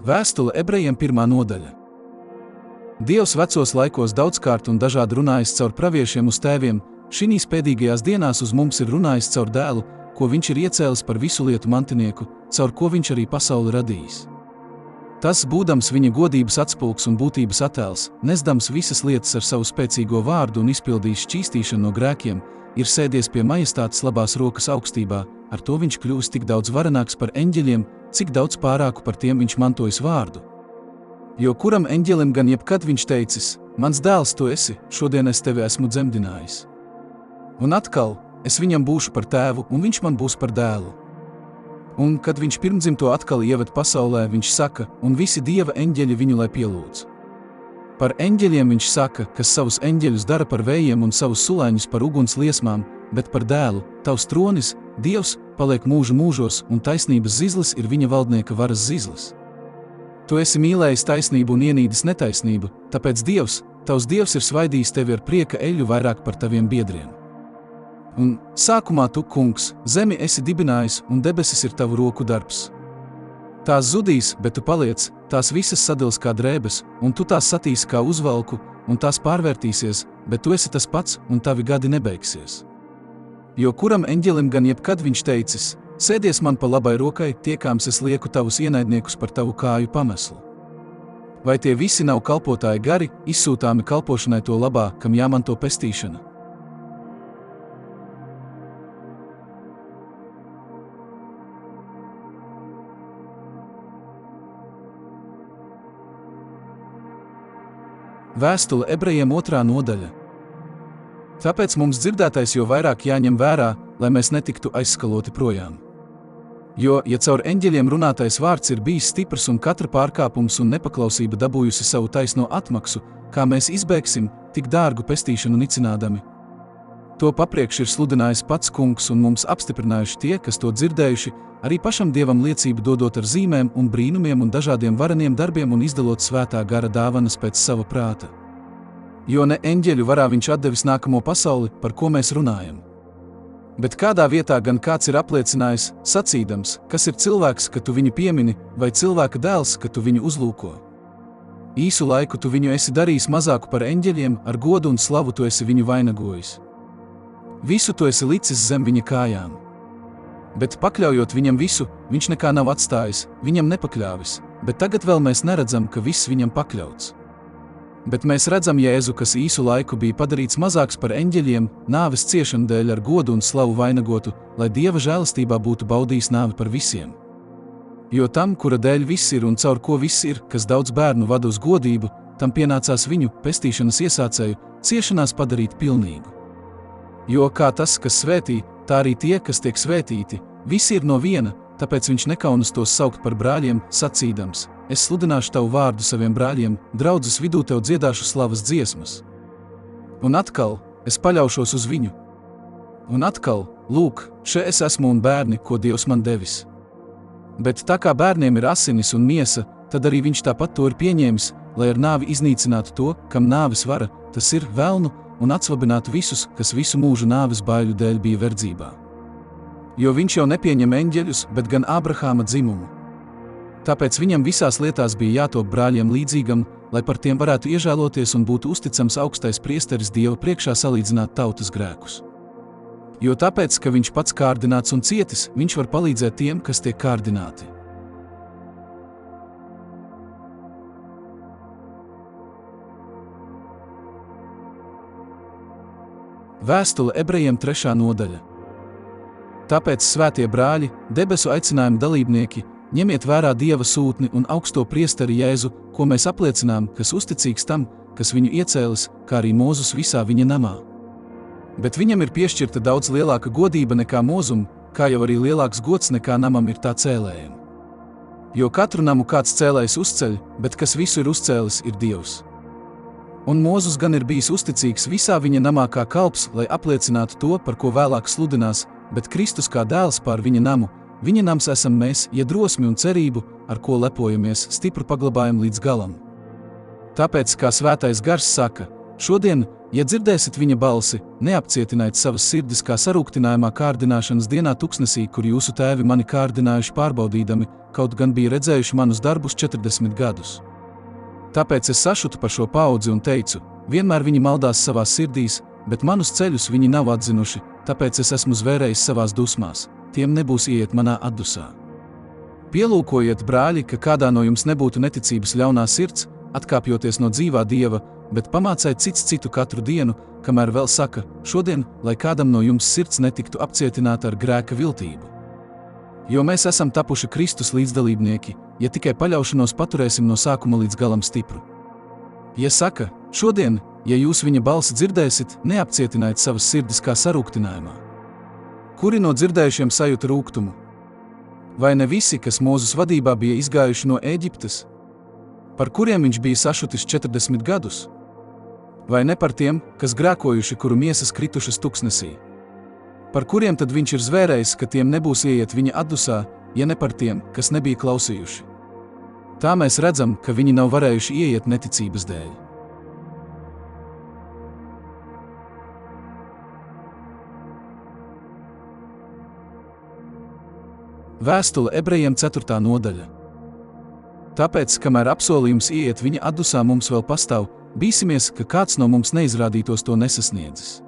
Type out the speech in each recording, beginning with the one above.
Vēstule ebrejiem 1. nodaļa. Dievs vecos laikos daudzkārt un dažādi runājis caur praviešiem uz tēviem, šinīs pēdīgajās dienās uz mums ir runājis caur dēlu, ko viņš ir iecēlis par visu lietu mantinieku, caur ko viņš arī pasauli radījis. Tas, būdams viņa godības atspulks un būtības attēls, nesdams visas lietas ar savu spēcīgo vārdu un izpildījis šķīstīšanu no grēkiem, ir sēdies pie majestātes labās rokas augstībā, ar to viņš kļūst tik daudz varenāks par eņģeļiem, cik daudz pārāku par tiem viņš mantojis vārdu. Jo kuram eņģelim gan jebkad viņš teicis, mans dēls tu esi, šodien es tevi esmu dzemdinājis. Un atkal, es viņam būšu par tēvu, un viņš man būs par dēlu. Un, kad viņš pirmdzimto atkal ieved pasaulē, viņš saka, un visi Dieva eņģeļi viņu lai pielūdz. Par eņģeļiem viņš saka, kas savus eņģeļus dara par vējiem un savus sulēņus par uguns liesmām, bet par dēlu, tavs tronis, Dievs, paliek mūžu mūžos, un taisnības zizlis ir viņa valdnieka varas zizlis. Tu esi mīlējis taisnību un ienīdis netaisnību, tāpēc Dievs, tavs Dievs ir svaidījis tevi ar prieka eļļu vairāk par taviem biedriem. Un sākumā tu, kungs, zemi esi dibinājis, un debesis ir tavu roku darbs. Tās zudīs, bet tu paliec, tās visas sadils kā drēbes, un tu tās satīsi kā uzvalku, un tās pārvērtīsies, bet tu esi tas pats, un tavi gadi nebeigsies. Jo kuram eņģelim gan jebkad viņš teicis, sēdies man pa labai rokai, tiekāms es lieku tavus ienaidniekus par tavu kāju pameslu. Vai tie visi nav kalpotāji gari, izsūtāmi kalpošanai to labā, kam jāmanto pestīšana? Vēstule ebrejiem 2. nodaļa. Tāpēc mums dzirdētais jo vairāk jāņem vērā, lai mēs netiktu aizskaloti projām. Jo, ja caur eņģeļiem runātais vārds ir bijis stiprs un katra pārkāpums un nepaklausība dabūjusi savu taisno atmaksu, kā mēs izbēgsim, tik dārgu pestīšanu nicinādami. To papriekš ir sludinājis pats kungs un mums apstiprinājuši tie, kas to dzirdējuši, arī pašam Dievam liecību dodot ar zīmēm un brīnumiem un dažādiem vareniem darbiem un izdalot svētā gara dāvanas pēc sava prāta. Jo ne eņģeļu varā viņš atdevis nākamo pasauli, par ko mēs runājam. Bet kādā vietā gan kāds ir apliecinājis, sacīdams, kas ir cilvēks, ka tu viņu piemini, vai cilvēka dēls, ka tu viņu uzlūko. Īsu laiku tu viņu esi darījis mazāku par eņģeļiem, ar godu un slavu tu esi viņu vainagojis. Visu tu esi licis zem viņa kājām. Bet pakļaujot viņam visu, viņš nekā nav atstājis, viņam nepakļāvis, bet tagad vēl mēs neredzam, ka viss viņam pakļauts. Bet mēs redzam Jēzu, kas īsu laiku bija padarīts mazāks par eņģeļiem, nāves ciešanu dēļ ar godu un slavu vainagotu, lai Dieva žēlastībā būtu baudījis nāvi par visiem. Jo tam, kura dēļ viss ir un caur ko viss ir, kas daudz bērnu vada uz godību, tam pienācās viņu, pestīšanas iesācēju, ciešanās padarīt pilnīgu. Jo kā tas, kas svētī, tā arī tie, kas tiek svētīti, visi ir no viena, tāpēc viņš nekaunas tos saukt par brāļiem, sacīdams, es sludināšu tavu vārdu saviem brāļiem, draudzes vidū tev dziedāšu slavas dziesmas. Un atkal, es paļaušos uz viņu. Un atkal, lūk, še es esmu un bērni, ko Dievs man devis. Bet tā kā bērniem ir asinis un miesa, tad arī viņš tāpat to ir pieņēmis, lai ar nāvi iznīcinātu to, kam nāves vara, tas ir velnu, un atsvabinātu visus, kas visu mūžu nāves baiļu dēļ bija verdzībā. Jo viņš jau nepieņem eņģeļus, bet gan Ābrahāma dzimumu. Tāpēc viņam visās lietās bija jātop brāļiem līdzīgam, lai par tiem varētu iežēloties un būtu uzticams augstais priesteris Dieva priekšā salīdzināt tautas grēkus. Jo tāpēc, ka viņš pats kārdināts un cietis, viņš var palīdzēt tiem, kas tiek kārdināti. Vēstule ebrejiem 3. nodaļa. Tāpēc, svētie brāļi, debesu aicinājumu dalībnieki, ņemiet vērā Dieva sūtni un augsto priesteri Jēzu, ko mēs apliecinām, kas uzticīgs tam, kas viņu iecēlis, kā arī Mūzus visā viņa namā. Bet viņam ir piešķirta daudz lielāka godība nekā Mūzum, kā jau arī lielāks gods nekā namam ir tā cēlējiem. Jo katru namu kāds cēlējs uzceļ, bet kas visu ir uzcēlis, ir Dievs. Un Mūzus gan ir bijis uzticīgs visā viņa namā kā kalps, lai apliecinātu to, par ko vēlāk sludinās, bet Kristus kā dēls pār viņa namu, viņa nams esam mēs, ja drosmi un cerību, ar ko lepojamies, stipru paglabājam līdz galam. Tāpēc, kā svētais gars saka, šodien, Ja dzirdēsit viņa balsi, neapcietiniet savas sirdis kā sarūktinājumā kārdināšanas dienā tuksnesī, kur jūsu tēvi mani kārdinājuši pārbaudīdami, kaut gan bija redzējuši manus darbus 40 gadus. Tāpēc es sašutu par šo paudzi un teicu, vienmēr viņi maldās savās sirdīs, bet manus ceļus viņi nav atzinuši, tāpēc es esmu zvērējis savās dusmās, tiem nebūs ieiet manā atdusā. Pielūkojiet, brāļi, ka kādā no jums nebūtu neticības ļaunā sirds, atkāpjoties no dzīvā Dieva, bet pamācēt cits citu katru dienu, kamēr vēl saka, šodien, lai kādam no jums sirds netiktu apcietināta ar grēka viltību. Jo mēs esam tapuši Kristus līdzdalībnieki, ja tikai paļaušanos paturēsim no sākuma līdz galam stipru. Ja saka, šodien, ja jūs viņa balsi dzirdēsit, neapcietiniet savas sirdis kā sarūktinājumā. Kuri no dzirdējušiem sajūta rūgtumu? Vai ne visi, kas Mūzes vadībā bija izgājuši no Ēģiptes? Par kuriem viņš bija sašutis 40 gadus? Vai ne par tiem, kas grēkojuši, kuru miesas kritušas tuksnesī? Par kuriem tad viņš ir zvērējis, ka tiem nebūs ieiet viņa atdusā, ja ne par tiem, kas nebija klausījuši? Tā mēs redzam, ka viņi nav varējuši ieiet neticības dēļ. Vēstule ebrejiem 4. nodaļa. Tāpēc, kamēr apsolījums ieiet viņa atdusā mums vēl pastāv, bīsimies, ka kāds no mums neizrādītos to nesasniedzis.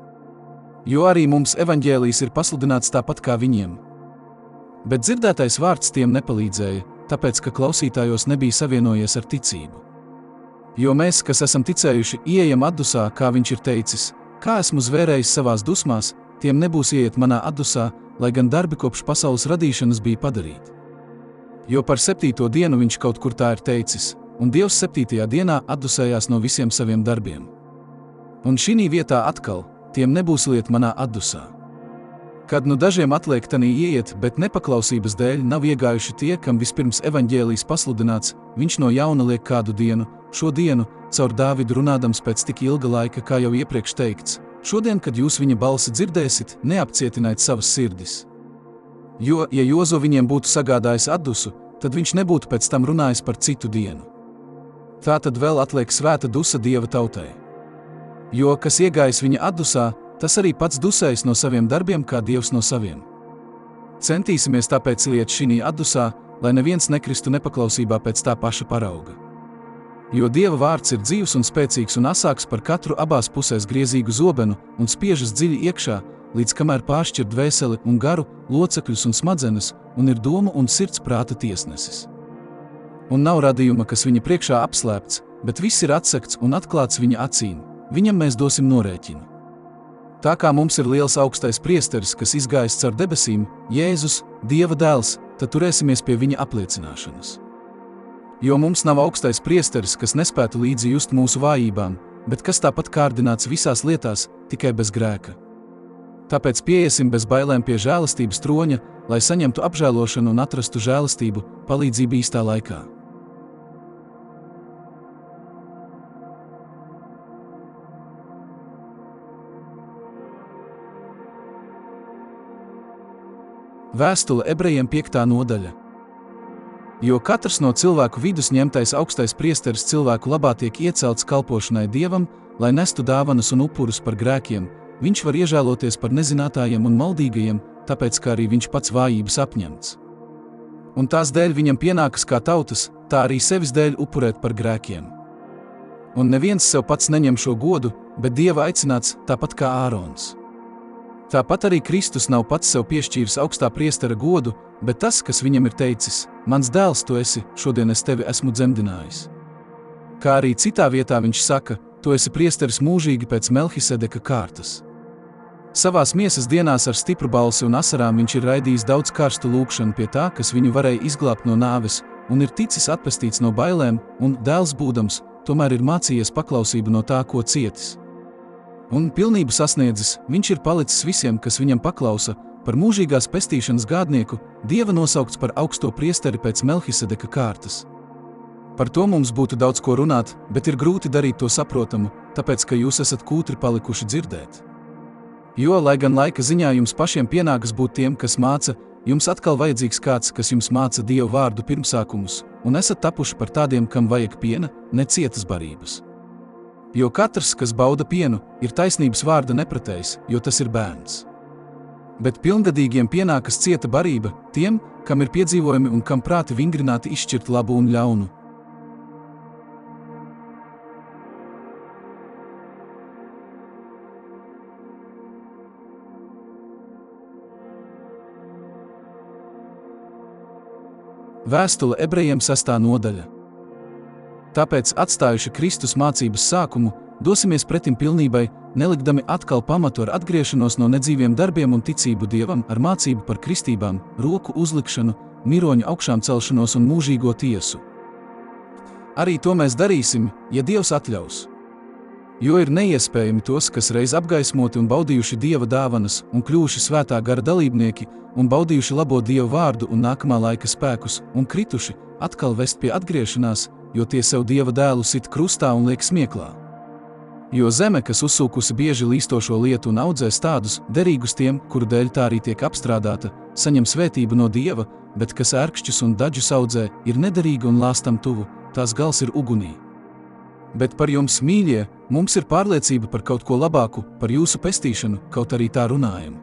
Jo arī mums evaņģēlijs ir pasludināts tāpat kā viņiem. Bet dzirdētais vārds tiem nepalīdzēja, tāpēc, ka klausītājos nebija savienojies ar ticību. Jo mēs, kas esam ticējuši, ieejam atdusā, kā viņš ir teicis, kā esmu zvērējis savās dusmās, tiem nebūs ieiet manā atdusā, lai gan darbi kopš pasaules radīšanas bija padarīti. Jo par 7. dienu viņš kaut kur tā ir teicis, un Dievs 7. dienā atdusējās no visiem saviem darbiem. Un šī vietā atkal, tiem nebūs ieiet manā atdusā. Kad nu dažiem atliek tanī ieiet, bet nepaklausības dēļ nav iegājuši tie, kam vispirms evaņģēlijs pasludināts, viņš no jauna liek kādu dienu, šo dienu, caur Dāvidu runādams pēc tik ilga laika, kā jau iepriekš teikts, šodien, kad jūs viņa balsi dzirdēsit, neapcietiniet savas sirdis. Jo, ja Jozo viņiem būtu sagādājis atdusu, tad viņš nebūtu pēc tam runājis par citu dienu. Tā tad vēl atliek svēta dusa Dieva tautai. Jo, kas iegājis viņa atdusā, tas arī pats dusējis no saviem darbiem, kā Dievs no saviem. Centīsimies tāpēc ieiet šī atdusā, lai neviens nekristu nepaklausībā pēc tā paša parauga. Jo Dieva vārds ir dzīvs un spēcīgs un asāks par katru abās pusēs griezīgu zobenu un spiežas dziļi iekšā, līdz kamēr pāršķir dvēseli un garu, locekļus un smadzenes, un ir domu un sirds prāta tiesnesis. Un nav radījuma, kas viņa priekšā apslēpts, bet viss ir atsekts un atklāts viņa acīm, viņam mēs dosim norēķinu. Tā kā mums ir liels augstais priesteris, kas izgājis caur debesīm, Jēzus, Dieva dēls, tad turēsimies pie viņa apliecināšanas. Jo mums nav augstais priesteris, kas nespētu līdzi just mūsu vājībām, bet kas tāpat kārdināts visās lietās, tikai bez grēka. Tāpēc pieiesim bez bailēm pie žēlastības troņa, lai saņemtu apžēlošanu un atrastu žēlastību, palīdzību īstā laikā. Vēstule ebrejiem 5. nodaļa. Jo katrs no cilvēku vidus ņemtais augstais priesteris cilvēku labā tiek iecelts kalpošanai Dievam, lai nestu dāvanas un upurus par grēkiem, viņš var iežēloties par nezinātājiem un maldīgajiem, tāpēc, kā arī viņš pats vājības apņemts. Un tās dēļ viņam pienākas kā tautas, tā arī sevis dēļ upurēt par grēkiem. Un neviens sev pats neņem šo godu, bet Dieva aicināts tāpat kā Ārons. Tāpat arī Kristus nav pats sev piešķīris augstā priestera godu, bet tas, kas viņam ir teicis, mans dēls tu esi, šodien es tevi esmu dzemdinājis. Kā arī citā vietā viņš saka, tu esi priesteris mūžīgi pēc Melhisedeka kārtas. Savās miesas dienās ar stipru balsi un asarām viņš ir raidījis daudz karstu lūgšanu pie tā, kas viņu varēja izglābt no nāves, un ir ticis atpestīts no bailēm, un dēls būdams, tomēr ir mācījies paklausību no tā, ko cietis. Un pilnību sasniedzis, viņš ir palicis visiem, kas viņam paklausa, par mūžīgās pestīšanas gādnieku, Dieva nosaukts par augsto priesteri pēc Melhisedeka kārtas. Par to mums būtu daudz ko runāt, bet ir grūti darīt to saprotamu, tāpēc, ka jūs esat kūtri palikuši dzirdēt. Jo, lai gan laika ziņā jums pašiem pienākas būt tiem, kas māca, jums atkal vajadzīgs kāds, kas jums māca Dievu vārdu pirmsākumus, un esat tapuši par tādiem, kam vajag piena, ne cietas barības. Jo katrs, kas bauda pienu, ir taisnības vārda nepratējs, jo tas ir bērns. Bet pilngadīgiem pienākas cieta barība tiem, kam ir piedzīvojumi un kam prāti vingrināti izšķirt labu un ļaunu. Vēstule ebrejiem 6. nodaļa. Tāpēc, atstājuši Kristus mācības sākumu, dosimies pretim pilnībai, nelikdami atkal pamatu ar atgriešanos no nedzīviem darbiem un ticību Dievam ar mācību par kristībām, roku uzlikšanu, miroņu augšām celšanos un mūžīgo tiesu. Arī to mēs darīsim, ja Dievs atļaus. Jo ir neiespējami tos, kas reiz apgaismoti un baudījuši Dieva dāvanas un kļuvuši svētā gara dalībnieki un baudījuši labo Dieva vārdu un nākamā laika spēkus un krituši, atkal vest pie atgriešanās, jo tie sev Dieva dēlu sit krustā un liek smieklā. Jo zeme, kas uzsūkusi bieži līstošo lietu un audzēs tādus, derīgus tiem, kuru dēļ tā arī tiek apstrādāta, saņem svētību no Dieva, bet kas ērkšķus un daģus audzē, ir nederīga un lāstam tuvu, tās gals ir ugunī. Bet par jums, mīļie, mums ir pārliecība par kaut ko labāku, par jūsu pestīšanu, kaut arī tā runājam.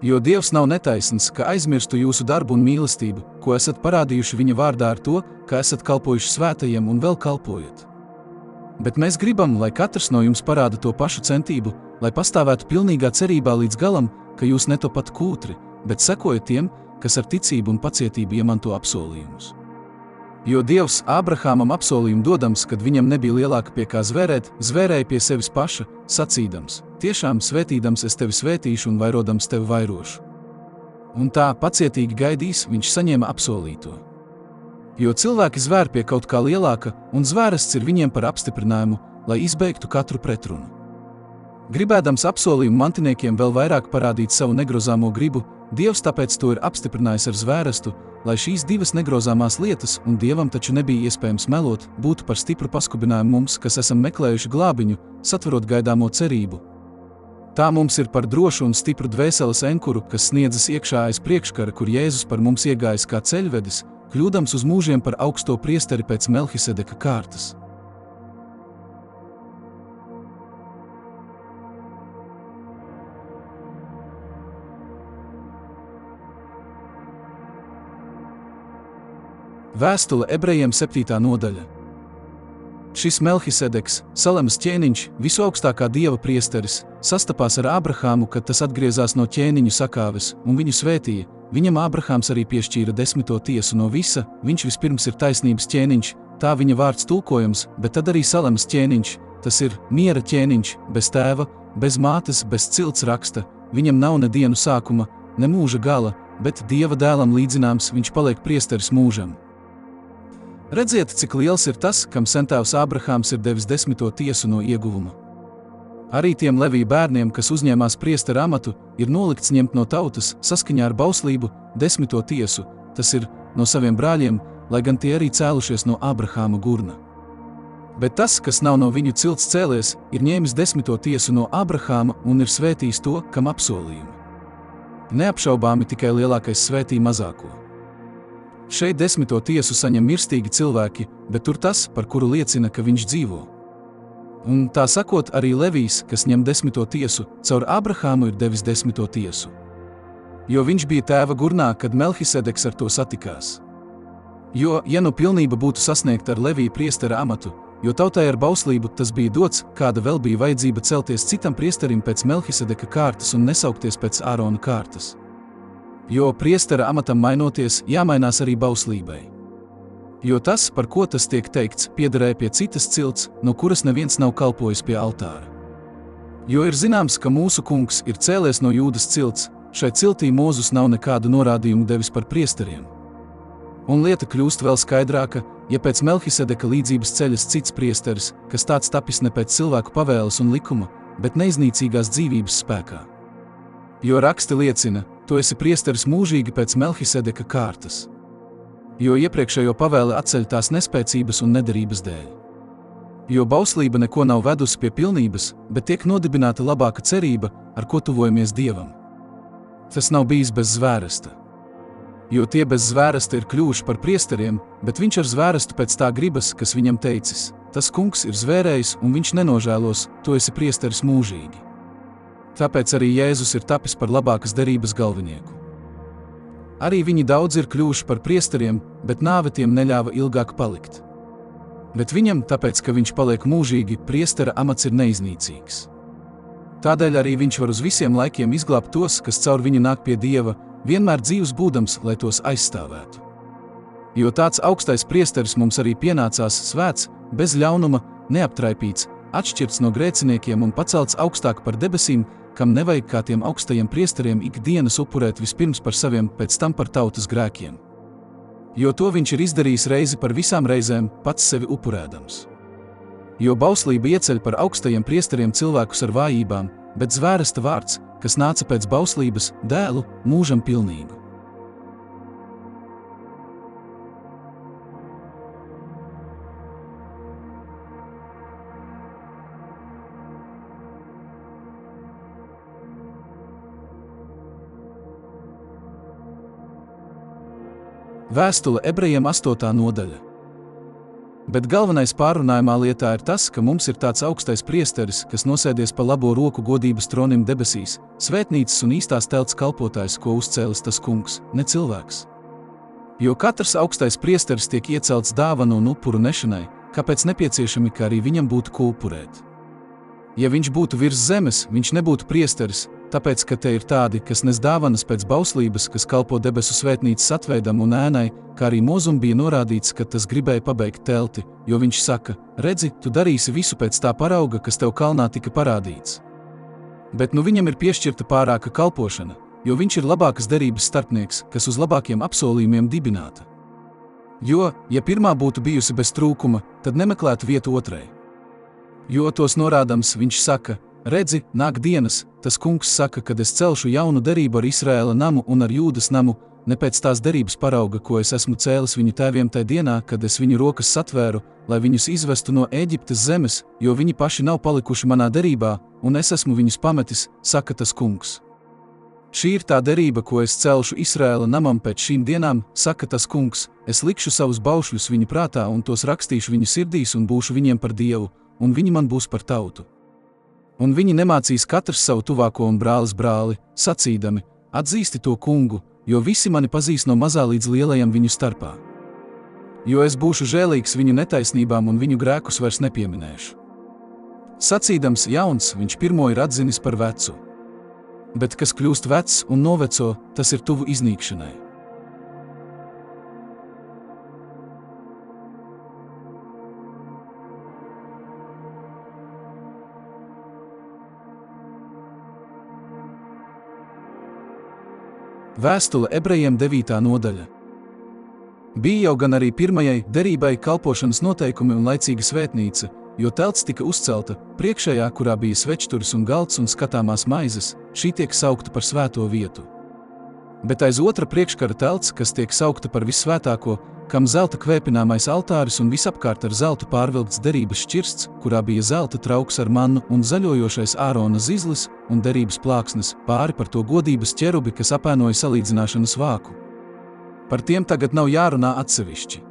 Jo Dievs nav netaisns, ka aizmirstu jūsu darbu un mīlestību, ko esat parādījuši viņa vārdā ar to, ka esat kalpojuši svētajiem un vēl kalpojat. Bet mēs gribam, lai katrs no jums parāda to pašu centību, lai pastāvētu pilnīgā cerībā līdz galam, ka jūs netopat kūtri, bet sekojat tiem, kas ar ticību un pacietību iemanto apsolījumus. Jo Dievs Ābrahāmam apsolījumu dodams, kad viņam nebija lielāka pie kā zvērēt, zvērēja pie sevis paša, sacīdams: tiešām svētīdams es tevi svētīšu un vairodams tevi vairošu. Un tā pacietīgi gaidīs, viņš saņēma apsolīto. Jo cilvēki zvēr pie kaut kā lielāka, un zvērests ir viņiem par apstiprinājumu, lai izbeigtu katru pretrunu. Gribēdams apsolījumu mantiniekiem vēl vairāk parādīt savu negrozāmo gribu, Dievs tāpēc to ir apstiprinājis ar zvērestu, lai šīs divas negrozāmās lietas, un Dievam taču nebija iespējams melot, būtu par stipru paskubinājumu mums, kas esam meklējuši glābiņu, satverot gaidāmo cerību. Tā mums ir par drošu un stipru dvēseles enkuru, kas sniedzas iekšā aiz priekškara, kur Jēzus par mums iegājis kā ceļvedis, kļūdams uz mūžiem par augsto priesteri pēc Melhisedeka kārtas. Vēstule ebrejiem 7. nodaļa. Šis Melhisedeks, Salemas ķēniņš, visaugstākā Dieva priesteris, sastapās ar Ābrahāmu, kad tas atgriezās no ķēniņu sakāves, un viņu svētīja. Viņam Ābrahāms arī piešķīra 10. tiesu no visa, viņš vispirms ir taisnības ķēniņš, tā viņa vārds tulkojams, bet tad arī Salemas ķēniņš, tas ir miera ķēniņš, bez tēva, bez mātes, bez cilts raksta, viņam nav ne dienu sākuma, ne mūža gala, bet Dieva dēlam līdzināms viņš paliek priesteris mūžam. Redziet, cik liels ir tas, kam sentāvs Ābrahāms ir devis 10. tiesu no ieguvuma. Arī tiem Levija bērniem, kas uzņēmās priestera amatu, ir nolikts ņemt no tautas, saskaņā ar bauslību, 10. tiesu, tas ir, no saviem brāļiem, lai gan tie arī cēlušies no Ābrahāma gurna. Bet tas, kas nav no viņu cilts cēlies, ir ņēmis 10. tiesu no Ābrahāma un ir svētījis to, kam apsolījumi. Neapšaubāmi tikai lielākais svētī mazāko. Šeit 10. tiesu saņem mirstīgi cilvēki, bet tur tas, par kuru liecina, ka viņš dzīvo. Un tā sakot, arī Levijs, kas ņem 10. tiesu, caur Ābrahāmu ir devis 10. tiesu. Jo viņš bija tēva gurnā, kad Melhisedeks ar to satikās. Jo, ja nu pilnība būtu sasniegta ar Levija priestera amatu, jo tautai ar bauslību tas bija dots, kāda vēl bija vajadzība celties citam priesterim pēc Melhisedeka kārtas un nesaukties pēc Ārona kārtas. Jo priestera amatam mainoties, jāmainās arī bauslībai. Jo tas, par ko tas tiek teikts, piederēja pie citas cilts, no kuras neviens nav kalpojis pie altāra. Jo ir zināms, ka mūsu kungs ir cēlies no Jūdas cilts, šai ciltī Mūzus nav nekādu norādījumu devis par priesteriem. Un lieta kļūst vēl skaidrāka, ja pēc Melhisedeka līdzības ceļas cits priesteris, kas tāds tapis ne pēc cilvēku pavēles un likuma, bet neiznīcīgās dzīvības spēkā. Jo raksti liecina, tu esi priesteris mūžīgi pēc Melhisedeka kārtas. Jo iepriekšējo pavēle atceļ tās nespēcības un nederības dēļ. Jo bauslība neko nav vedusi pie pilnības, bet tiek nodibināta labāka cerība, ar ko tuvojamies Dievam. Tas nav bijis bez zvēresta. Jo tie bez zvēresta ir kļuvuši par priesteriem, bet viņš ar zvērestu pēc tā gribas, kas viņam teicis: tas kungs ir zvērējs un viņš nenožēlos, tu esi priesteris mūžīgi. Tāpēc arī Jēzus ir tapis par labākas derības galvenieku. Arī viņi daudz ir kļuvuši par priesteriem, bet nāve tiem neļāva ilgāk palikt. Bet viņam, tāpēc, ka viņš paliek mūžīgi, priestera amats ir neiznīcīgs. Tādēļ arī viņš var uz visiem laikiem izglābt tos, kas caur viņu nāk pie Dieva, vienmēr dzīvs būdams, lai tos aizstāvētu. Jo tāds augstais priesteris mums arī pienācās svēts, bez ļaunuma, neaptraipīts, atšķirts no grēciniekiem un pacelts augstāk par debesīm, kam nevajag kā tiem augstajiem priesteriem ikdienas upurēt vispirms par saviem, pēc tam par tautas grēkiem. Jo to viņš ir izdarījis reizi par visām reizēm, pats sevi upurēdams. Jo bauslība ieceļ par augstajiem priesteriem cilvēkus ar vājībām, bet zvēresta vārds, kas nāca pēc bauslības, dēlu, mūžam pilnīgu. Vēstule ebrejiem 8. nodaļa. Bet galvenais pārrunājumā lietā ir tas, ka mums ir tāds augstais priesteris, kas nosēdies pa labo roku godības tronim debesīs, svētnīcas un īstās telts kalpotājs, ko uzcēlis tas kungs, ne cilvēks. Jo katrs augstais priesteris tiek iecelts dāvanu un upuru nešanai, kāpēc nepieciešami, ka arī viņam būtu ko upurēt. Ja viņš būtu virs zemes, viņš nebūtu priesteris, tāpēc, ka te ir tādi, kas nes dāvanas pēc bauslības, kas kalpo debesu svētnīcas atveidam un ēnai, kā arī Mozum bija norādīts, ka tas gribēja pabeigt telti, jo viņš saka, redzi, tu darīsi visu pēc tā parauga, kas tev kalnā tika parādīts. Bet nu viņam ir piešķirta pārāka kalpošana, jo viņš ir labākas derības starpnieks, kas uz labākiem apsolījumiem dibināta. Jo, ja pirmā būtu bijusi bez trūkuma, tad nemeklētu vietu otrai. Jo tos norādams viņš saka, redzi, nāk dienas, tas kungs saka, kad es celšu jaunu derību ar Izraēla namu un ar Jūdas namu, ne pēc tās derības parauga, ko es esmu cēlis viņu tēviem tai dienā, kad es viņu rokas satvēru, lai viņus izvestu no Ēģiptes zemes, jo viņi paši nav palikuši manā derībā, un es esmu viņus pametis, saka tas kungs. Šī ir tā derība, ko es celšu Izraēla namam pēc šīm dienām, saka tas kungs, es likšu savus baušļus viņu prātā un tos rakstīšu viņu sirdīs un būšu viņiem par Dievu, un viņi man būs par tautu. Un viņi nemācīs katrs savu tuvāko un brālis brāli, sacīdami, atzīsti to kungu, jo visi mani pazīst no mazā līdz lielajam viņu starpā. Jo es būšu žēlīgs viņu netaisnībām un viņu grēkus vairs nepieminēšu. Sacīdams jauns, viņš pirmo ir atzinis par vecu. Bet kas kļūst vecs un noveco, tas ir tuvu iznīkšanai. Vēstule ebrejiem 9. nodaļa. Bija jau gan arī pirmajai derībai kalpošanas noteikumi un laicīga svētnīca, jo telts tika uzcelta, priekšējā, kurā bija svečturis un galds un skatāmās maizes, šī tiek saukta par svēto vietu. Bet aiz otra priekškara telts, kas tiek saukta par vissvētāko, kam zelta kvēpināmais altāris un visapkārt ar zeltu pārvilkts derības šķirsts, kurā bija zelta trauks ar mannu un zaļojošais Ārona zizlis un derības plāksnes, pāri par to godības ķerubi, kas apēnoja salīdzināšanas vāku. Par tiem tagad nav jārunā atsevišķi.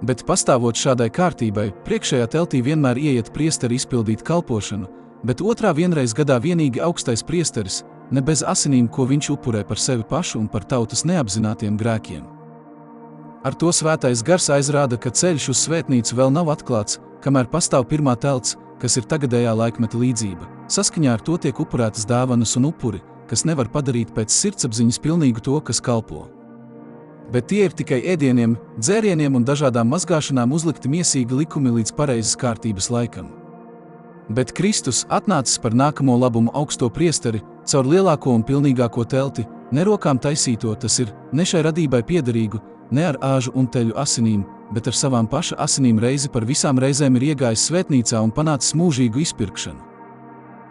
Bet pastāvot šādai kārtībai, priekšējā teltī vienmēr ieiet priesteri izpildīt kalpošanu, bet otrā vienreiz gadā vienīgi augstais priesteris, ne bez asinīm, ko viņš upurē par sevi pašu un par tautas neapzinātiem grēkiem. Ar to svētais gars aizrāda, ka ceļš uz svētnīcu vēl nav atklāts, kamēr pastāv pirmā telts, kas ir tagadējā laikmeta līdzība. Saskaņā ar to tiek upurētas dāvanas un upuri, kas nevar padarīt pēc sirdsapziņas pilnīgu to, kas kalpo. Bet tie ir tikai ēdieniem, dzērieniem un dažādām mazgāšanām uzlikti miesīgi likumi līdz pareizes kārtības laikam. Bet Kristus, atnācis par nākamo labumu augsto priesteri, caur lielāko un pilnīgāko telti, ne rokām taisīto, tas ir, ne šai radībai piederīgu, ne ar āžu un teļu asinīm, bet ar savām paša asinīm reizi par visām reizēm ir iegājis svētnīcā un panācis mūžīgu izpirkšanu.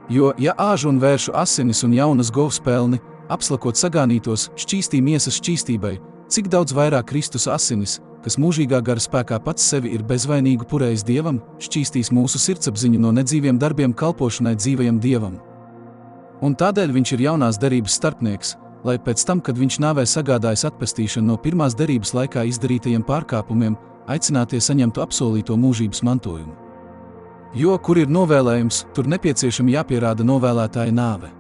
Jo, ja āžu un vēršu asinis un jaunas govs pelni, apslakot sagānītos, šķīstī miesas šķīstībai, cik daudz vairāk Kristus asinis, kas mūžīgā gara spēkā pats sevi ir bezvainīgu purējis Dievam, šķīstīs mūsu sirdsapziņu no nedzīviem darbiem kalpošanai dzīvajam Dievam. Un tādēļ viņš ir jaunās derības starpnieks, lai pēc tam, kad viņš nāvē sagādājis atpestīšanu no pirmās derības laikā izdarītajiem pārkāpumiem, aicinātie saņemtu apsolīto mūžības mantojumu. Jo, kur ir novēlējums, tur nepieciešami jāpierāda novēlētāja nāve.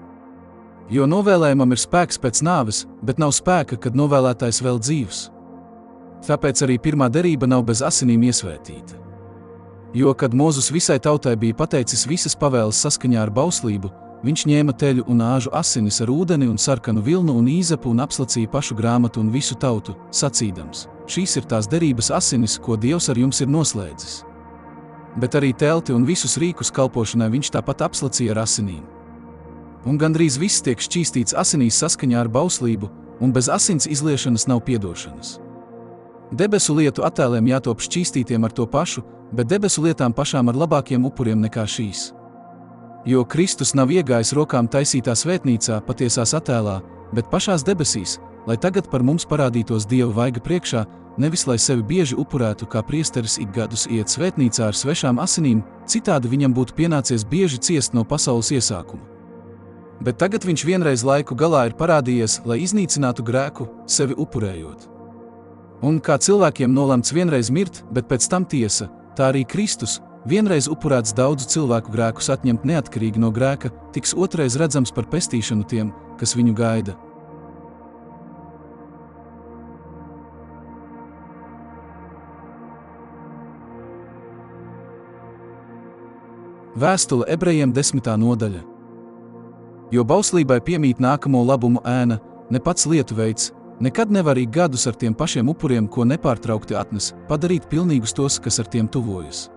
Jo novēlējumam ir spēks pēc nāves, bet nav spēka, kad novēlētājs vēl dzīvs. Tāpēc arī pirmā derība nav bez asinīm iesvētīta. Jo, kad Mozus visai tautai bija pateicis visas pavēles saskaņā ar bauslību, viņš ņēma teļu un āžu asinis ar ūdeni un sarkanu vilnu un īzepu un apslacīja pašu grāmatu un visu tautu, sacīdams: šīs ir tās derības asinis, ko Dievs ar jums ir noslēdzis. Bet arī telti un visus rīkus kalpošanai viņš tāpat apslacīja ar asinīm. Un gandrīz viss tiek šķīstīts asinīs saskaņā ar bauslību, un bez asins izliešanas nav piedošanas. Debesu lietu attēliem jātop šķīstītiem ar to pašu, bet debesu lietām pašām ar labākiem upuriem nekā šīs. Jo Kristus nav iegājis rokām taisītā svētnīcā patiesās attēlā, bet pašās debesīs, lai tagad par mums parādītos Dieva vaiga priekšā, nevis lai sevi bieži upurētu, kā priesteris ik gadus iet svētnīcā ar svešām asinīm, citādi viņam būtu pienācies bieži ciest no pasaules iesākuma. Bet tagad viņš vienreiz laiku galā ir parādījies, lai iznīcinātu grēku, sevi upurējot. Un kā cilvēkiem nolemts vienreiz mirt, bet pēc tam tiesa, tā arī Kristus, vienreiz upurēts daudzu cilvēku grēkus atņemt neatkarīgi no grēka, tiks otrais redzams par pestīšanu tiem, kas viņu gaida. Vēstule ebrejiem 10. nodaļa. Jo bauslībai piemīt nākamo labumu ēna, ne pats lietu veids, nekad nevar ik gadus ar tiem pašiem upuriem, ko nepārtraukti atnes, padarīt pilnīgus tos, kas ar tiem tuvojas.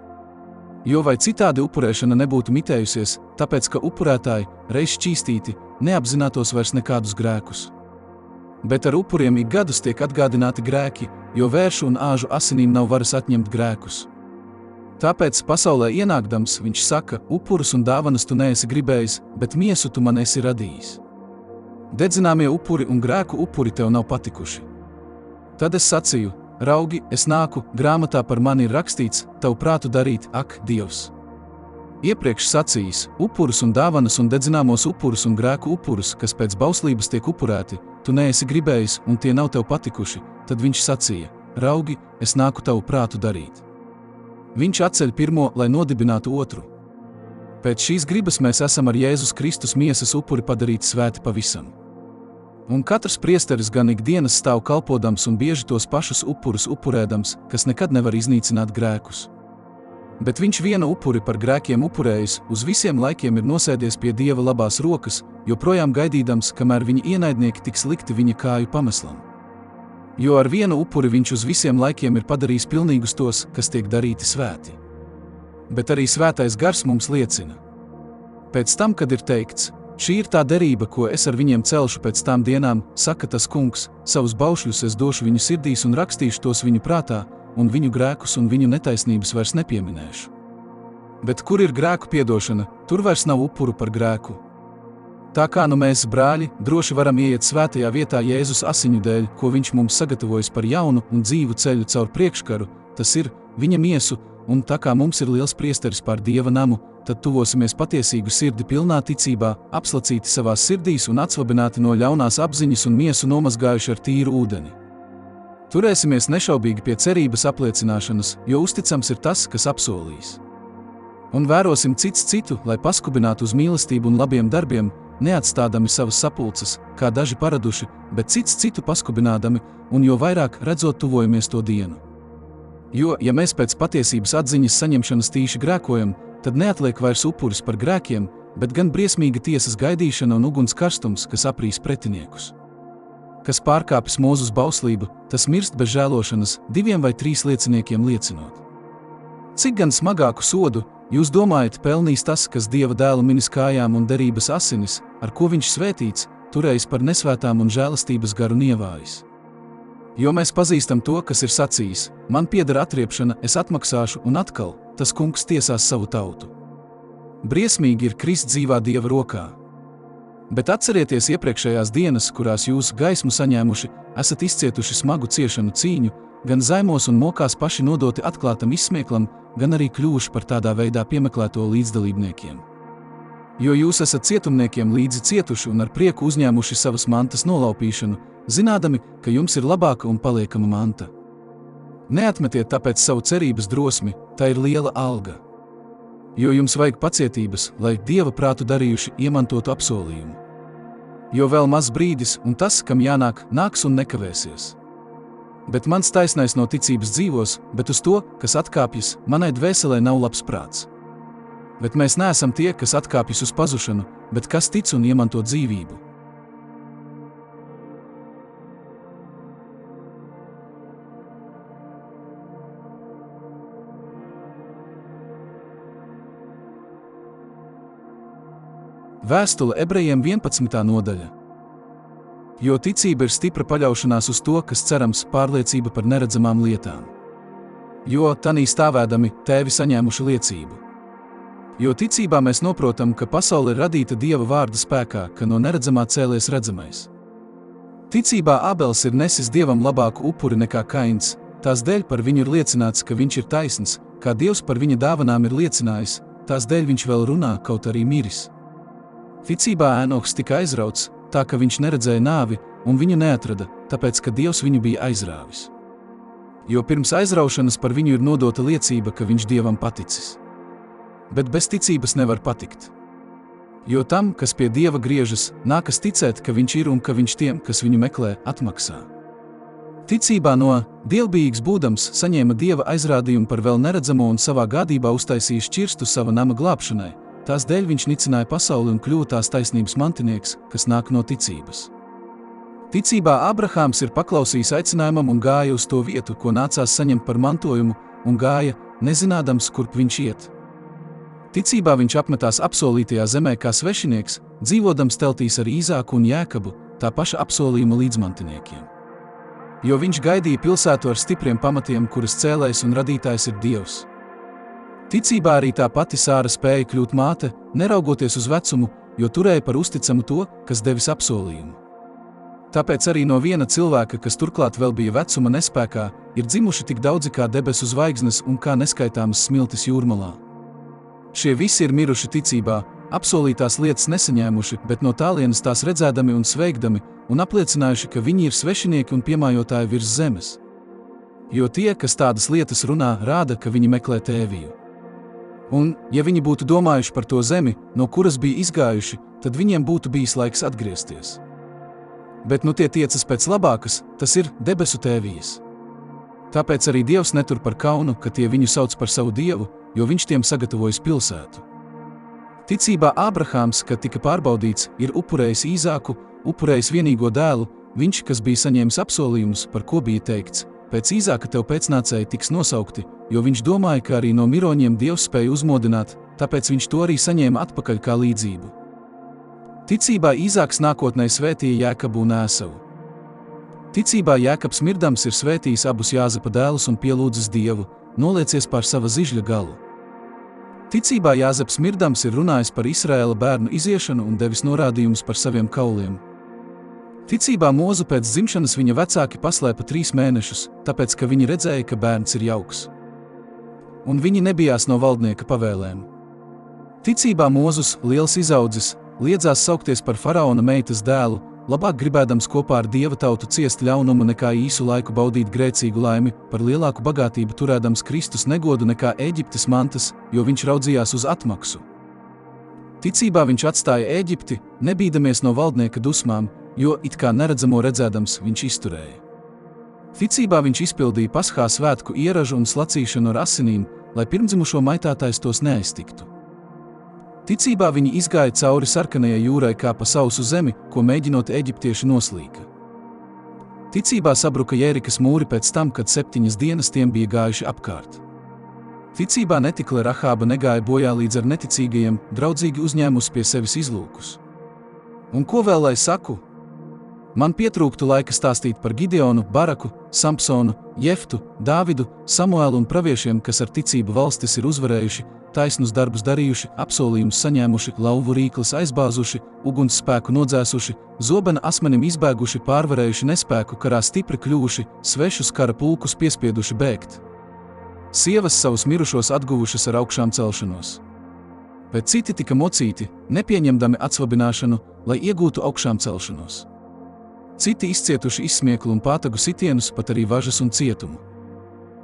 Jo vai citādi upurēšana nebūtu mitējusies, tāpēc, ka upurētāji, reiz šķīstīti, neapzinātos vairs nekādus grēkus. Bet ar upuriem ik gadus tiek atgādināti grēki, jo vēršu un āžu asinīm nav varas atņemt grēkus. Tāpēc pasaulē ienākdams, viņš saka: upurus un dāvanas tu neesi gribējis, bet miesu tu man esi radījis. Dedzināmie upuri un grēku upuri tev nav patikuši. Tad es sacīju: raugi, es nāku, grāmatā par mani ir rakstīts, tavu prātu darīt, ak, Dievs. Iepriekš sacījis: upurus un dāvanas un dedzināmos upurus un grēku upurus, kas pēc bauslības tiek upurēti, tu neesi gribējis un tie nav tev patikuši, tad viņš sacīja: raugi, es nāku tavu prātu darīt. Viņš atceļ pirmo, lai nodibinātu otru. Pēc šīs gribas mēs esam ar Jēzus Kristus miesas upuri padarīti svēti pavisam. Un katrs priesteris gan ikdienas stāv kalpodams un bieži tos pašus upurus upurēdams, kas nekad nevar iznīcināt grēkus. Bet viņš vienu upuri par grēkiem upurējis, uz visiem laikiem ir nosēdies pie Dieva labās rokas, joprojām gaidīdams, kamēr viņa ienaidnieki tiks likti viņa kāju pameslam. Jo ar vienu upuri viņš uz visiem laikiem ir padarījis pilnīgus tos, kas tiek darīti svēti. Bet arī svētais gars mums liecina. Pēc tam, kad ir teikts: šī ir tā derība, ko es ar viņiem celšu pēc tām dienām, saka tas kungs, savus baušļus es došu viņu sirdīs un rakstīšu tos viņu prātā, un viņu grēkus un viņu netaisnības vairs nepieminēšu. Bet kur ir grēku piedošana, tur vairs nav upuru par grēku. Tā kā nu mēs, brāļi, droši varam ieiet svētajā vietā Jēzus asiņu dēļ, ko viņš mums sagatavojis par jaunu un dzīvu ceļu caur priekškaru, tas ir viņa miesu, un tā kā mums ir liels priesteris pār Dieva namu, tad tuvosimies patiesīgu sirdi pilnā ticībā, apslacīti savās sirdīs un atsvabināti no ļaunās apziņas un miesu nomazgājuši ar tīru ūdeni. Turēsimies nešaubīgi pie cerības apliecināšanas, jo uzticams ir tas, kas apsolījis. Un vērosim cits citu, lai paskubinātu uz mīlestību un labiem darbiem, neatstādami savas sapulces, kā daži paraduši, bet cits citu paskubinādami, un jo vairāk redzot tuvojamies to dienu. Jo, ja mēs pēc patiesības atziņas saņemšanas tīši grēkojam, tad neatliek vairs upuris par grēkiem, bet gan briesmīga tiesas gaidīšana un uguns karstums, kas aprīs pretiniekus. Kas pārkāpis Mozus bauslību, tas mirst bez žēlošanas, 2 vai 3 lieciniekiem liecinot. Cik gan smagāku sodu, jūs domājat, pelnīs tas, kas Dieva dēlu minis kājām un derības asinis, ar ko viņš svētīts, turējis par nesvētām un žēlastības garu nievājis? Jo mēs pazīstam to, kas ir sacījis: man pieder atriepšana, es atmaksāšu, un atkal, tas kungs tiesās savu tautu. Briesmīgi ir krist dzīvā Dieva rokā. Bet atcerieties iepriekšējās dienas, kurās jūs gaismu saņēmuši, esat izcietuši smagu ciešanu cīņu, gan zaimos un mokās paši nodoti atklātam izsmieklam, gan arī kļuvuši par tādā veidā piemeklēto līdzdalībniekiem. Jo jūs esat cietumniekiem līdzi cietuši un ar prieku uzņēmuši savas mantas nolaupīšanu, zinādami, ka jums ir labāka un paliekama manta. Neatmetiet tāpēc savu cerības drosmi, tā ir liela alga. Jo jums vajag pacietības, lai Dieva prātu darījuši iemantotu apsolījumu. Jo vēl maz brīdis, un tas, kam jānāk, nāks un nekavēsies. Bet mans taisnais no ticības dzīvos, bet uz to, kas atkāpjas, manai dvēselē nav labs prāts. Bet mēs neesam tie, kas atkāpjas uz pazušanu, bet kas tic un iemanto dzīvību. Vēstule ebrejiem 11. nodaļa. Jo ticība ir stipra paļaušanās uz to, kas cerams, pārliecība par neredzamām lietām. Jo tanī stāvēdami tēvi saņēmuši liecību. Jo ticībā mēs noprotam, ka pasaule ir radīta Dieva vārda spēkā, ka no neredzamā cēlies redzamais. Ticībā Ābels ir nesis Dievam labāku upuri nekā Kains, tās dēļ par viņu ir liecināts, ka viņš ir taisns, kā Dievs par viņa dāvanām ir liecinājis, tās dēļ viņš vēl runā, kaut arī miris. Ticībā Ēnoks tika aizrauts, tā ka viņš neredzēja nāvi, un viņu neatrada, tāpēc, ka Dievs viņu bija aizrāvis. Jo pirms aizraušanas par viņu ir nodota liecība, ka viņš Dievam paticis. Bet bez ticības nevar patikt. Jo tam, kas pie Dieva griežas, nākas ticēt, ka viņš ir un ka viņš tiem, kas viņu meklē, atmaksā. Ticībā no dievbijīgs būdams saņēma Dieva aizrādījumu par vēl neredzamo un savā gādībā uztaisīja šķirstu sava nama glābšanai. Tās dēļ viņš nicināja pasauli un kļuva tās taisnības mantinieks, kas nāk no ticības. Ticībā Ābrahāms ir paklausījis aicinājumam un gāja uz to vietu, ko nācās saņemt par mantojumu, un gāja, nezinādams, kurp viņš iet. Ticībā viņš apmetās apsolītajā zemē kā svešinieks, dzīvodams teltīs ar Īzāku un Jēkabu, tā paša apsolījuma līdzmantiniekiem. Jo viņš gaidīja pilsētu ar stipriem pamatiem, kuras cēlējs un radītājs ir Dievs. Ticībā arī tā pati Sāra spēja kļūt māte, neraugoties uz vecumu, jo turēja par uzticamu to, kas devis apsolījumu. Tāpēc arī no viena cilvēka, kas turklāt vēl bija vecuma nespēkā, ir dzimuši tik daudzi kā debesu zvaigznes un kā neskaitāmas smiltis jūrmalā. Šie visi ir miruši ticībā, apsolītās lietas nesaņēmuši, bet no tālienes tās redzēdami un sveikdami, un apliecinājuši, ka viņi ir svešinieki un piemājotāji virs zemes. Jo tie, kas tādas lietas runā, rāda, ka viņi meklē tēviju. Un, ja viņi būtu domājuši par to zemi, no kuras bija izgājuši, tad viņiem būtu bijis laiks atgriezties. Bet nu tie tiecas pēc labākas, tas ir debesu tēvijas. Tāpēc arī Dievs netur par kaunu, ka tie viņu sauc par savu Dievu, jo viņš tiem sagatavojis pilsētu. Ticībā Ābrahāms, kad tika pārbaudīts, ir upurējis Īzāku, upurējis vienīgo dēlu, viņš, kas bija saņēmis apsolījumus, par ko bija teikts, pēc Īzāka tev pēcnācēji tiks nosaukti, jo viņš domāja, ka arī no miroņiem Dievs spēja uzmodināt, tāpēc viņš to arī saņēma atpakaļ kā līdzību. Ticībā Īzāks nākotnē svētīja Jēkabu un Ēsavu. Ticībā Jēkabs mirdams ir svētījis abus Jāzepa dēlus un pielūdzis Dievu, noliecies pār sava zižļa galu. Ticībā Jāzeps mirdams ir runājis par Izraēla bērnu iziešanu un devis norādījumus par saviem kauliem. Ticībā Mozu pēc dzimšanas viņa vecāki paslēpa 3 mēnešus, tāpēc, ka viņi redzēja, ka bērns ir jauks. Un viņi nebijās no valdnieka pavēlēm. Ticībā Mozus, liels izaudzis, liedzās saukties par faraona meitas dēlu, labāk gribēdams kopā ar Dieva tautu ciest ļaunumu nekā īsu laiku baudīt grēcīgu laimi, par lielāku bagātību turēdams Kristus negodu nekā Ēģiptes mantas, jo viņš raudzījās uz atmaksu. Ticībā viņš atstāja Ēģipti, nebīdamies no valdnieka dusmām, jo it kā neredzamo redzēdams viņš izturēja. Ticībā viņš izpildīja Paschā svētku ieražu un slacīšanu ar asinīm, lai pirmdzimušo maitātājs tos neaiztiktu. Ticībā viņi izgāja cauri sarkanajai jūrai kā pa sausu zemi, ko mēģinot eģiptieši noslīka. Ticībā sabruka Jērikas mūri pēc tam, kad 7 dienas tiem bija gājuši apkārt. Ticībā netikle Rahāba negāja bojā līdz ar neticīgajiem, draudzīgi uzņēmusi pie sevis izlūkus. Un ko vēl lai saku? Man pietrūktu laika stāstīt par Gideonu, Baraku, Sampsonu, Jeftu, Dāvidu, Samuēlu un praviešiem, kas ar ticību valstis ir uzvarējuši, taisnus darbus darījuši, apsolījumus saņēmuši, lauvu rīklis aizbāzuši, uguns spēku nodzēsuši, zobena asmenim izbēguši, pārvarējuši nespēku, karā stipri kļuvuši, svešus kara pulkus piespieduši bēgt. Sievas savus mirušos atguvušas ar augšām celšanos. Bet citi tika mocīti, nepieņemdami atsvabināšanu, lai iegūtu augšām celšanos. Citi izcietuši izsmieklu un pātagu sitienus, pat arī važas un cietumu.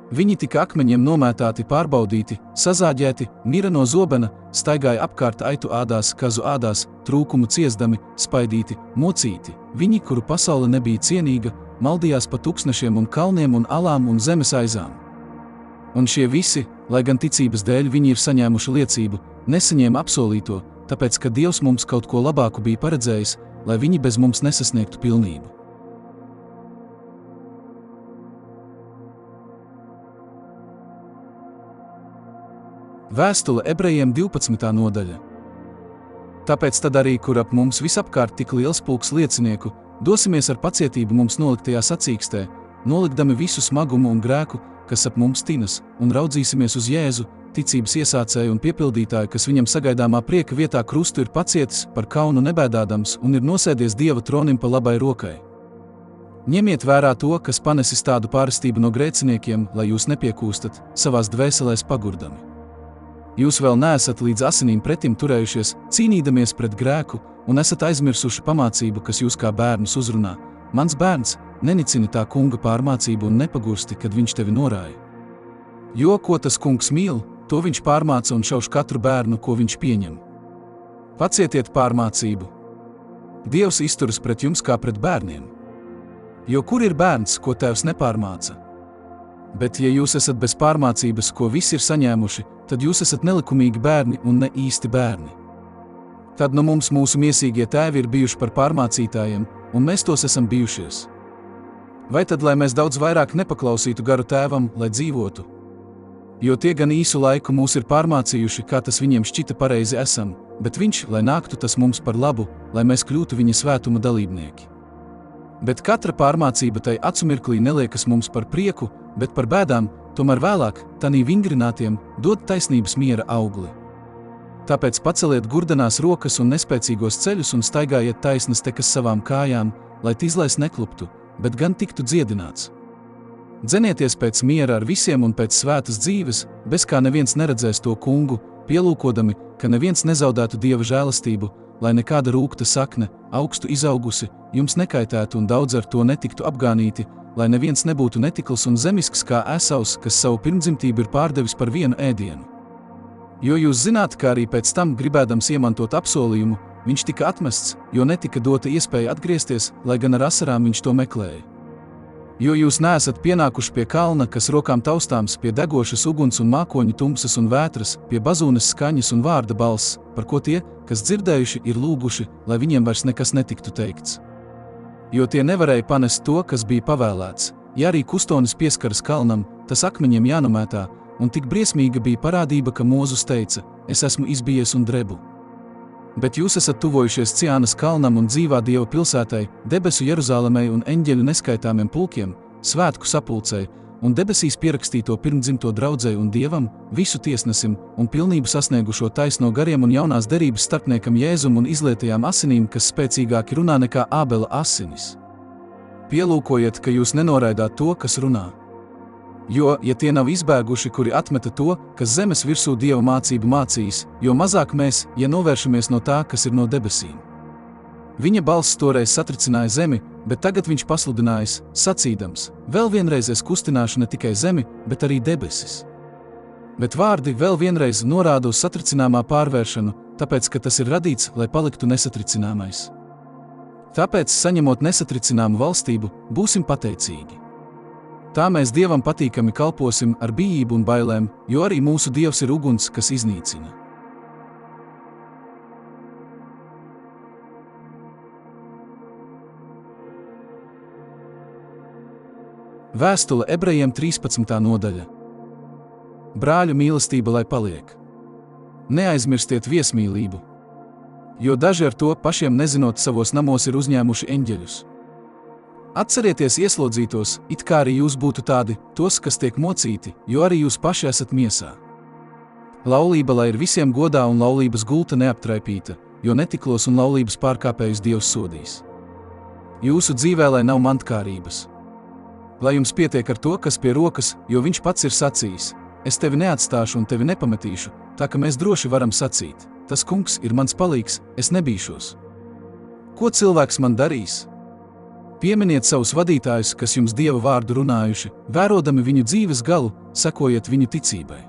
Viņi tika akmeņiem nomētāti, pārbaudīti, sazāģēti, mira no zobena, staigāja apkārt aitu ādās, kazu ādās, trūkumu ciesdami, spaidīti, mocīti. Viņi, kuru pasaule nebija cienīga, maldījās pa tuksnešiem un kalniem un alām un zemes aizām. Un šie visi, lai gan ticības dēļ viņi ir saņēmuši liecību, nesaņēma apsolīto, tāpēc, ka Dievs mums kaut ko labāku bija paredzējis, lai viņi bez mums nesasniegtu pilnību. Vēstule ebrejiem 12. nodaļa. Tāpēc tad arī, kur ap mums visapkārt tik liels pulks liecinieku, dosimies ar pacietību mums noliktajā sacīkstē, nolikdami visu smagumu un grēku, kas ap mums tinas, un raudzīsimies uz Jēzu, ticības iesācēju un piepildītāju, kas viņam sagaidāmā prieka vietā krustu ir pacietis, par kaunu nebēdādams un ir nosēdies Dieva tronim pa labai rokai. Ņemiet vērā to, kas panesis tādu pārestību no grēciniekiem, lai jūs nepiekūstat, savās dvēselēs pagurdami. Jūs vēl neesat līdz asinīm pretim turējušies, cīnīdamies pret grēku, un esat aizmirsuši pamācību, kas jūs kā bērnus uzrunā. Mans bērns, nenicini tā kunga pārmācību un nepagursti, kad viņš tevi norāja. Jo, ko tas kungs mīl, to viņš pārmāca un šauš katru bērnu, ko viņš pieņem. Pacietiet pārmācību. Dievs izturas pret jums kā pret bērniem. Jo kur ir bērns, ko tēvs nepārmāca? Bet, ja jūs esat bez pārmācības, ko visi ir saņēmuši, tad jūs esat nelikumīgi bērni un ne īsti bērni. Tad no mums mūsu miesīgie tēvi ir bijuši par pārmācītājiem, un mēs tos esam bijušies. Vai tad, lai mēs daudz vairāk nepaklausītu garu tēvam, lai dzīvotu? Jo tie gan īsu laiku mūs ir pārmācījuši, kā tas viņiem šķita pareizi esam, bet viņš, lai nāktu tas mums par labu, lai mēs kļūtu viņa svētuma dalībnieki. Bet katra pārmācība tai acumirklī neliekas mums par prieku, bet par bēdām, tomēr vēlāk, tanī vingrinātiem, dod taisnības miera augli. Tāpēc paceliet gurdenās rokas un nespēcīgos ceļus un staigājiet taisnas tekas savām kājām, lai tīzlais nekluptu, bet gan tiktu dziedināts. Dzenieties pēc miera ar visiem un pēc svētas dzīves, bez kā neviens neredzēs to kungu, pielūkodami, ka neviens nezaudētu Dieva žēlastību, lai nekāda rūkta sakne, augstu izaugusi, jums nekaitētu un daudz ar to netiktu apgānīti, lai neviens nebūtu netikls un zemisks kā Esavs, kas savu pirmdzimtību ir pārdevis par vienu ēdienu. Jo jūs zināt, ka arī pēc tam, gribēdams iemantot apsolījumu, viņš tika atmests, jo netika dota iespēja atgriezties, lai gan ar asarām viņš to meklēja. Jo jūs neesat pienākuši pie kalna, kas rokām taustāms, pie degošas uguns un mākoņu tumsas un vētras, pie bazūnes skaņas un vārda balss, par ko tie, kas dzirdējuši, ir lūguši, lai viņiem vairs nekas netiktu teikts. Jo tie nevarēja panest to, kas bija pavēlēts. Ja arī kustonis pieskaras kalnam, tas akmeņiem jānomētā, un tik briesmīga bija parādība, ka Mūzus teica, es esmu izbijies un drebu. Bet jūs esat tuvojušies Ciānas kalnam un dzīvā Dieva pilsētai, debesu Jeruzālemei un eņģeļu neskaitāmiem pulkiem, svētku sapulcei, un debesīs pierakstīto pirmdzimto draudzei un Dievam, visu tiesnesim un pilnību sasniegušo taisno gariem un jaunās derības starpniekam Jēzum un izlietajām asinīm, kas spēcīgāki runā nekā Ābela asinis. Pielūkojiet, ka jūs nenoraidāt to, kas runā. Jo, ja tie nav izbēguši, kuri atmeta to, kas zemes virsū Dieva mācību mācījis, jo mazāk mēs, ja novēršamies no tā, kas ir no debesīm. Viņa balss toreiz satricināja zemi, bet tagad viņš pasludinājis, sacīdams, vēl vienreiz es kustināšu ne tikai zemi, bet arī debesis. Bet vārdi vēl vienreiz norāda uz satricināmā pārvēršanu, tāpēc, ka tas ir radīts, lai paliktu nesatricināmais. Tāpēc, saņemot nesatricināmu valstību, būsim pateicīgi. Tā mēs Dievam patīkami kalposim ar bijību un bailēm, jo arī mūsu Dievs ir uguns, kas iznīcina. Vēstule ebrejiem 13. nodaļa. Brāļu mīlestība lai paliek. Neaizmirstiet viesmīlību, jo daži ar to pašiem nezinot savos namos ir uzņēmuši eņģeļus. Atcerieties ieslodzītos, it kā arī jūs būtu tādi, tos, kas tiek mocīti, jo arī jūs paši esat miesā. Laulība lai ir visiem godā un laulības gulta neaptraipīta, jo netiklos un laulības pārkāpējus Dievs sodīs. Jūsu dzīvē lai nav mantkārības. Lai jums pietiek ar to, kas pie rokas, jo viņš pats ir sacījis, es tevi neatstāšu un tevi nepametīšu, tā ka mēs droši varam sacīt, tas kungs ir mans palīgs, es nebīšos. Ko cilvēks man darīs? Pieminiet savus vadītājus, kas jums Dieva vārdu runājuši, vērodami viņu dzīves galu, sekojiet viņu ticībai.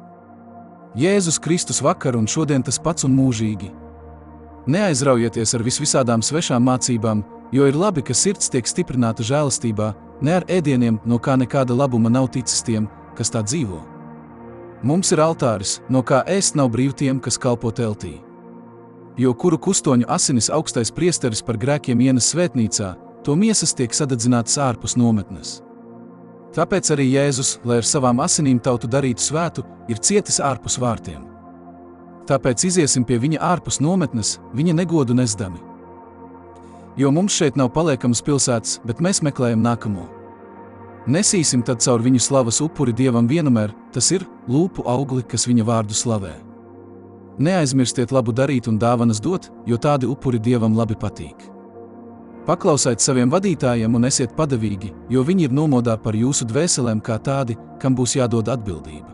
Jēzus Kristus vakar un šodien tas pats un mūžīgi. Neaizraujieties ar visvisādām svešām mācībām, jo ir labi, ka sirds tiek stiprināta žēlastībā, ne ar ēdieniem, no kā nekāda labuma nav ticis tiem, kas tā dzīvo. Mums ir altāris, no kā ēst nav brīv tiem, kas kalpo teltī. Jo kuru kustoņu asinis augstais priesteris par grēkiem ienes svētnīcā, to miesas tiek sadedzinātas ārpus nometnes. Tāpēc arī Jēzus, lai ar savām asinīm tautu darītu svētu, ir cietis ārpus vārtiem. Tāpēc iziesim pie viņa ārpus nometnes, viņa negodu nesdami. Jo mums šeit nav paliekamas pilsētas, bet mēs meklējam nākamo. Nesīsim tad caur viņu slavas upuri Dievam vienmēr, tas ir lūpu augli, kas viņa vārdu slavē. Neaizmirstiet labu darīt un dāvanas dot, jo tādi upuri Dievam labi patīk. Paklausiet saviem vadītājiem un esiet padavīgi, jo viņi ir nomodā par jūsu dvēselēm kā tādi, kam būs jādod atbildība.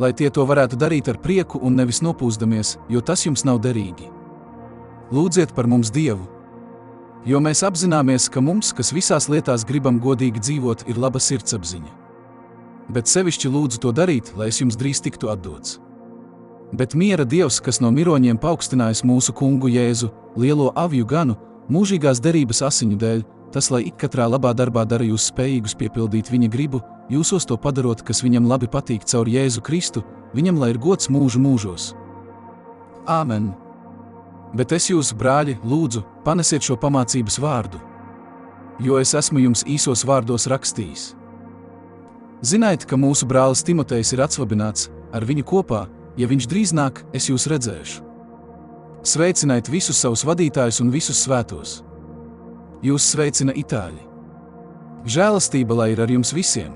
Lai tie to varētu darīt ar prieku un nevis nopūsdamies, jo tas jums nav derīgi. Lūdziet par mums Dievu, jo mēs apzināmies, ka mums, kas visās lietās gribam godīgi dzīvot, ir laba sirdsapziņa. Bet sevišķi lūdzu to darīt, lai es jums drīz tiktu atdots. Bet miera Dievs, kas no miroņiem paaugstinājis mūsu kungu Jēzu, lielo avju ganu, mūžīgās derības asiņu dēļ, tas, lai ik katrā labā darbā dara jūs spējīgus piepildīt viņa gribu, jūsos to padarot, kas viņam labi patīk caur Jēzu Kristu, viņam lai ir gods mūžu mūžos. Āmen! Bet es jūs, brāļi, lūdzu, panesiet šo pamācības vārdu, jo es esmu jums īsos vārdos rakstījis. Ziniet, ka mūsu brālis Timotejs ir atsvabināts, ar viņu kopā, ja viņš drīz nāk, es jūs redzēšu. Sveiciniet visus savus vadītājus un visus svētos. Jūs sveicina Itāļi. Žēlastība lai ir ar jums visiem!